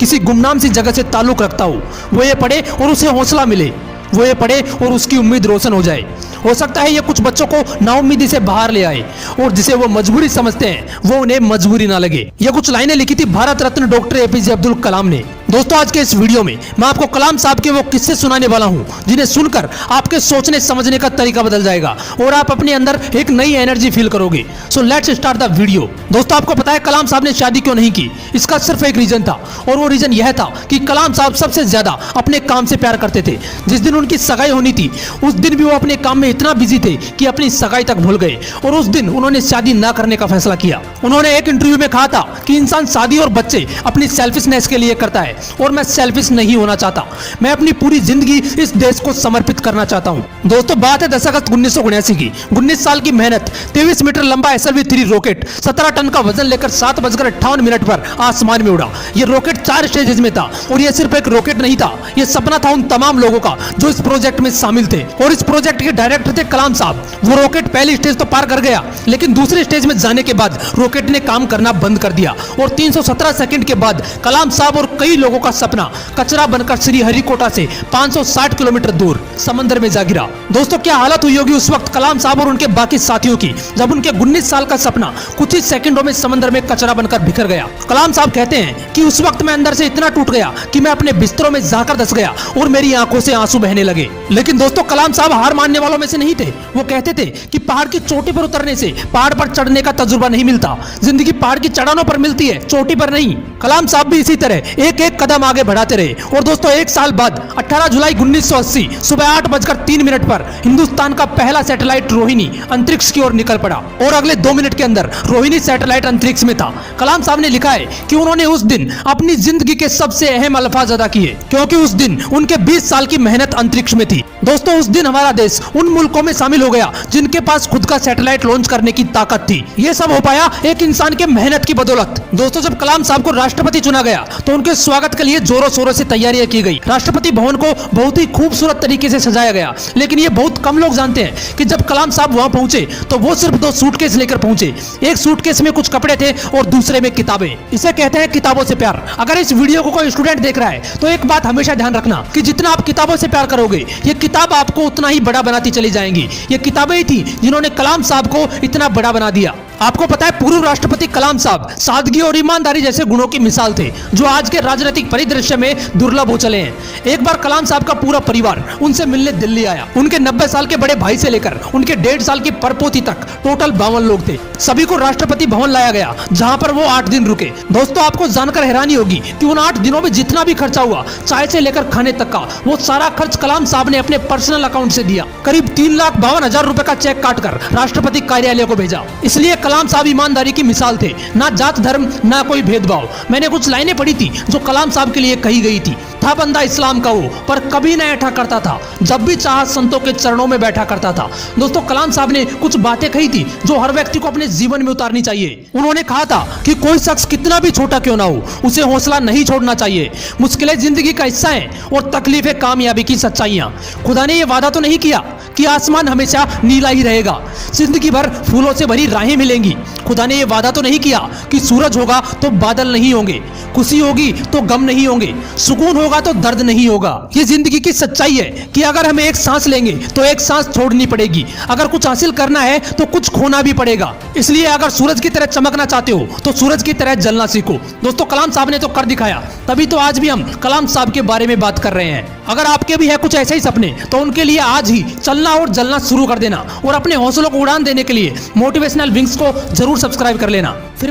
किसी गुमनाम सी जगह से ताल्लुक रखता हो, वो ये पढ़े और उसे हौसला मिले, वो ये पढ़े और उसकी उम्मीद रोशन हो जाए। हो सकता है ये कुछ बच्चों को नाउम्मीदी से बाहर ले आए और जिसे वो मजबूरी समझते हैं वो उन्हें मजबूरी ना लगे। ये कुछ लाइनें लिखी थी भारत रत्न डॉक्टर एपीजे अब्दुल कलाम ने। दोस्तों, आज के इस वीडियो में मैं आपको कलाम साहब के वो किस्से सुनाने वाला हूं जिन्हें सुनकर आपके सोचने समझने का तरीका बदल जाएगा और आप अपने अंदर एक नई एनर्जी फील करोगे। So let's start the video. दोस्तों, आपको पता है कलाम साहब ने शादी क्यों नहीं की? इसका सिर्फ एक रीजन था और वो रीजन यह था कि कलाम साहब सबसे ज्यादा अपने काम से प्यार करते थे। जिस दिन उनकी सगाई होनी थी उस दिन भी वो अपने काम में इतना बिजी थे कि अपनी सगाई तक भूल गए और उस दिन उन्होंने शादी ना करने का फैसला किया। उन्होंने एक इंटरव्यू में कहा था कि इंसान शादी और बच्चे अपनी सेल्फिशनेस के लिए करता है और मैं सेल्फिश नहीं होना चाहता। मैं अपनी पूरी जिंदगी इस देश को समर्पित करना चाहता हूं। दोस्तों, बात है 10 अगस्त 1979 की। 19 साल की मेहनत, 23 मीटर लंबा SLV-3 रॉकेट 17 टन का वजन लेकर 7:58 पर आसमान में उड़ा। यह रॉकेट 4 स्टेजेस में था और यह सिर्फ एक रॉकेट नहीं था, यह सपना था उन तमाम लोगों का जो इस प्रोजेक्ट में शामिल थे और इस प्रोजेक्ट के डायरेक्टर थे कलाम साहब। वो रॉकेट पहली स्टेज तो पार कर गया, लेकिन दूसरी स्टेज में जाने के बाद रॉकेट ने काम करना बंद कर दिया और 317 सेकंड के बाद कलाम साहब और कई लोगों का सपना कचरा बनकर श्रीहरिकोटा से 560 किलोमीटर दूर समंदर में जा गिरा। दोस्तों, क्या हालत हुई होगी उस वक्त कलाम साहब और उनके बाकी साथियों की जब उनके 19 साल का सपना कुछ ही सेकंडों में समंदर में कचरा बनकर बिखर गया। कलाम साहब कहते हैं कि उस वक्त मैं अंदर से इतना टूट गया कि मैं अपने बिस्तरों में जाकर धंस गया और मेरी आंखों से आंसू बहने लगे। लेकिन दोस्तों, कलाम साहब हार मानने वालों में से नहीं थे। वो कहते थे कि पहाड़ की चोटी पर उतरने से पहाड़ पर चढ़ने का तजुर्बा नहीं मिलता, जिंदगी पहाड़ की चढ़ानों पर मिलती है, चोटी पर नहीं। कलाम साहब भी इसी तरह एक एक कदम आगे बढ़ाते रहे और दोस्तों, एक साल बाद 18 जुलाई 1980 सुबह 8:03 पर हिंदुस्तान का पहला सैटेलाइट रोहिणी अंतरिक्ष की ओर निकल पड़ा और अगले 2 मिनट के अंदर रोहिणी सैटेलाइट अंतरिक्ष में था। कलाम साहब ने लिखा है कि उन्होंने उस दिन अपनी जिंदगी के सबसे अहम अल्फाज अदा किए क्योंकि उस दिन उनके 20 साल की मेहनत अंतरिक्ष में थी। दोस्तों, उस दिन हमारा देश उन मुल्कों में शामिल हो गया जिनके पास खुद का सैटेलाइट लॉन्च करने की ताकत थी। ये सब हो पाया एक इंसान के मेहनत की बदौलत। दोस्तों, जब कलाम साहब को राष्ट्रपति चुना गया तो उनके स्वागत के लिए जोरों शोरों से तैयारियां की गई। राष्ट्रपति भवन को बहुत ही खूबसूरत तरीके से सजाया गया, लेकिन ये बहुत कम लोग जानते हैं कि जब कलाम साहब वहां पहुंचे तो वो सिर्फ 2 सूटकेस लेकर पहुंचे। एक सूटकेस में कुछ कपड़े थे और दूसरे में किताबें। इसे कहते हैं किताबों से प्यार। अगर इस वीडियो को कोई स्टूडेंट देख रहा है तो एक बात हमेशा ध्यान रखना कि जितना आप किताबों से प्यार करोगे ये किताब आपको उतना ही बड़ा बनाती चली जाएंगी। ये किताबें ही थी जिन्होंने कलाम साहब को इतना बड़ा बना दिया। आपको पता है पूर्व राष्ट्रपति कलाम साहब सादगी और ईमानदारी जैसे गुणों की मिसाल थे जो आज के राजनीतिक परिदृश्य में दुर्लभ हो चले हैं। एक बार कलाम साहब का पूरा परिवार उनसे मिलने दिल्ली आया। उनके 90 साल के बड़े भाई से लेकर उनके 1.5 साल की परपोती तक टोटल 52 लोग थे। सभी को राष्ट्रपति भवन लाया गया जहां पर वो 8 दिन रुके। दोस्तों, आपको जानकर हैरानी होगी कि उन 8 दिनों में जितना भी खर्चा हुआ चाय से लेकर खाने तक का, वो सारा खर्च कलाम साहब ने अपने पर्सनल अकाउंट से दिया। करीब 3,52,000 रुपए का चेक काटकर राष्ट्रपति कार्यालय को भेजा। इसलिए कलाम साहब ईमानदारी की मिसाल थे, ना जात धर्म ना कोई भेदभाव। मैंने कुछ लाइनें पढ़ी थी जो कलाम साहब के लिए कही गई थी। था बंदा इस्लाम का वो, पर कभी न ऐठा करता था, जब भी चाहा संतों के चरणों में बैठा करता था। दोस्तों, कलाम साहब ने कुछ बातें कही थी जो हर व्यक्ति को अपने जीवन में उतारनी चाहिए। उन्होंने कहा था कि कोई शख्स कितना भी छोटा क्यों ना हो, उसे हौसला नहीं छोड़ना चाहिए। मुश्किलें जिंदगी का हिस्सा हैं और तकलीफें कामयाबी की सच्चाइयां। खुदा ने यह वादा तो नहीं किया कि आसमान हमेशा नीला ही रहेगा, जिंदगी भर फूलों से भरी राहें मिलेंगी। खुदा ने यह वादा तो नहीं किया कि सूरज होगा तो बादल नहीं होंगे, खुशी होगी तो गम नहीं होंगे, सुकून होगा तो दर्द नहीं होगा। ये जिंदगी की सच्चाई है कि अगर हमें एक सांस लेंगे तो एक सांस छोड़नी पड़ेगी। अगर कुछ हासिल करना है तो कुछ खोना भी पड़ेगा। इसलिए अगर सूरज की तरह चमकना चाहते हो तो सूरज की तरह जलना सीखो। दोस्तों, कलाम साहब ने तो कर दिखाया, तभी तो आज भी हम कलाम साहब के बारे में बात कर रहे हैं। अगर आपके भी है कुछ ऐसे ही सपने तो उनके लिए आज ही चलना और जलना शुरू कर देना और अपने हौसलों को उड़ान देने के लिए मोटिवेशनल विंग्स को जरूर सब्सक्राइब कर लेना। फिर